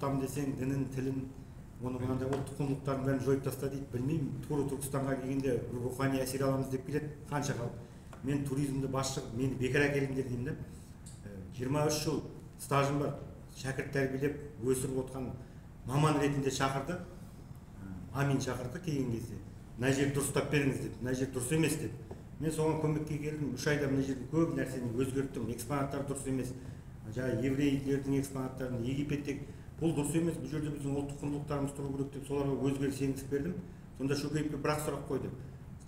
оқытамын десең дінін, тілін, оның мынандай ұлттық құндылықтарын бәрін жойып таста дейді. Білмеймін, тура Түркістанға келгенде рухани әсер аламыз деп келеді. Қанша халық. Мен туризмді басшы, мені бекер әкеліңдер деймін да. 23 жыл стажым бар. Шәкірт тәрбиелеп, өсіріп отқан маман ретінде шақырды. Амин шақырды келген кезде. Мына жер дұрыстап беріңіз деп, мына жер дұрыс емес деп. Мен соған көмекке келдім. 3 айда мына жерде көп нәрсені өзгерттім. Экспонаттар дұрыс емес. Жаңа еврейлердің экспонаттарын Египеттегі бұл дұрыс емес. Бұл жерде біздің ұлттық құндылықтарымыз тұру керек деп соларға өзгеріс енгізіп бердім. Сонда Шөкеевке бірақ сұрақ қойды.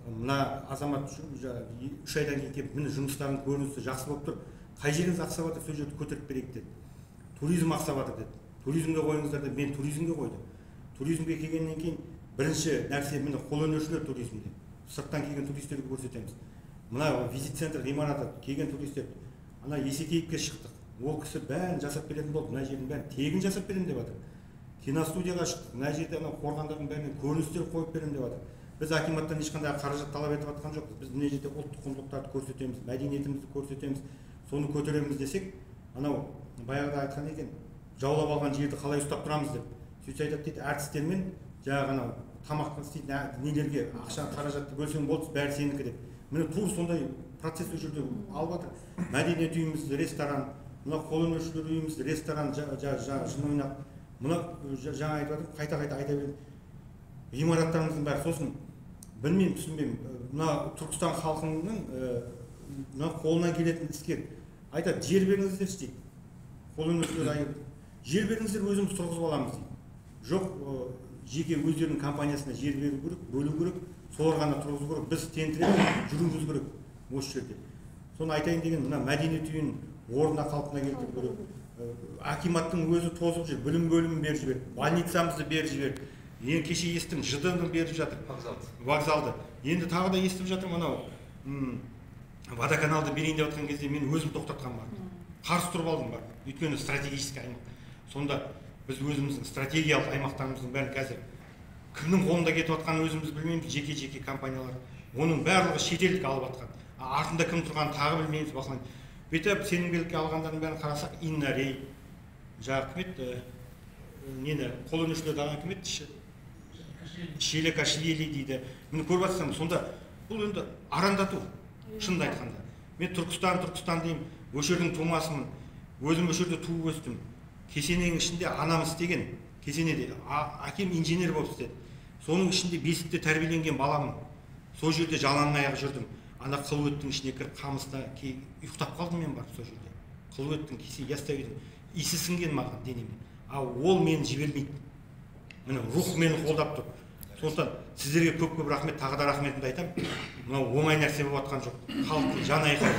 Мына азамат 3 айдан кейін келіп, міне жұмыстардың көрінісі жақсы болып тұр. Қай жеріңіз ақсап жатыр, сол жерді көтеріп берейік деді. Туризм ақсап жатыр деді. Туризмге қойыңыздар деп, мен туризмге қойдым. Туризмге келгеннен кейін бірінші нәрсе міне қолөнершілер туризмде. Сырттан келген туристерге көрсетеміз. Мына визит центр ғимараты келген туристер. Ана Есекеевке шықтық. Ол кісі бәрін жасап беретін болды. Мына жердің бәрін тегін жасап беремін деп жатыр. Киностудияға шықтық. Мына жерде ана қорғандардың бәріне көріністер қойып беремін деп жатыр. Біз акиматтан ешқандай қаражат талап етіп жатқан жоқпыз. Біз мына жерде ұлттық құндылықтарды көрсетеміз, мәдениетімізді көрсетеміз, соны көтереміз десек, анау баяғыда айтқан екен, жаулап алған жерді қалай ұстап тұрамыз деп. Сөйтсе айтады дейді, әртістермен жаңағы анау тамақ істейтін нелерге ақша қаражатты бөлсең болды, бәрі сенікі деп. Міне тур сондай процесс ол жерде алып жатыр. Мәдениет үйіміз, ресторан, мына қолөнершілер үйіміз, ресторан, жын ойнақ. Мына жаңа айтып жатырмын, қайта айта беремін. Ғимараттарымыздың бәрі сосын білмеймін, түсінбеймін. Мына Түркістан халқының мына қолынан келетін іскер айтады, жер беріңіздер дейді. Қолөнершілер айтады, жер беріңіздер, өзіміз тұрғызып аламыз дейді. Жоқ, жеке өздерінің компаниясына жер беру керек, бөлу керек, солар ғана тұрғызу керек. Біз тентіреп жүруіміз керек осы жерде. Соны айтайын деген, мына мәдениет үйін орнына қалпына келтіру керек. Акиматтың өзі тозып жүр, білім бөлімін беріп жіберді, больницамызды беріп жіберді. Ең кеше естім, ЖД-ны беріп жатыр. Вокзалды. Енді тағы да естіп жатырмын, анау водоканалды берейін деп жатқан кезде мен өзім тоқтатқан бар. Қарсы тұрып алдым бар. Өйткені стратегический аймақ. Сонда біз өзіміздің стратегиялық аймақтарымыздың бәрін қазір кімнің қолында кетіп жатқанын өзіміз білмейміз, жеке компаниялар. Оның барлығы шетелдік алып жатқан. Артында кім тұрғанын тағы білмейміз, басынан. Бүйтіп сенімгерлікке алғандардың бәрін қарасақ, Иннарей, жаңағы кім еді, нені қолөнершілерді кім еді, Шелекашвили дейді. Мені көріп жатсам, сонда бұл енді арандату, шынды айтқанда. Мен Түркістан деймін, өшердің тумасымын, өзім өшерде туып өстім. Кесененің ішінде анам істеген, кесенеде әкем инженер болып істеді. Соның ішінде бесікте тәрбиеленген баламын. Сол жерде жалаң аяқ жүрдім. Ана қылуеттің ішіне кіріп қамыста ұйықтап қалдым мен барып сол жерде. Қылуеттің кесе ястай едім. Исі сіңген маған денеме. Ол мені жібермейді. Міне рух мені қолдап тұр. Сондықтан сіздерге көп рахмет, тағы да рахметімді айтамын. Мынау оңай нәрсе болып жатқан жоқ. Халықтың жан айқайы.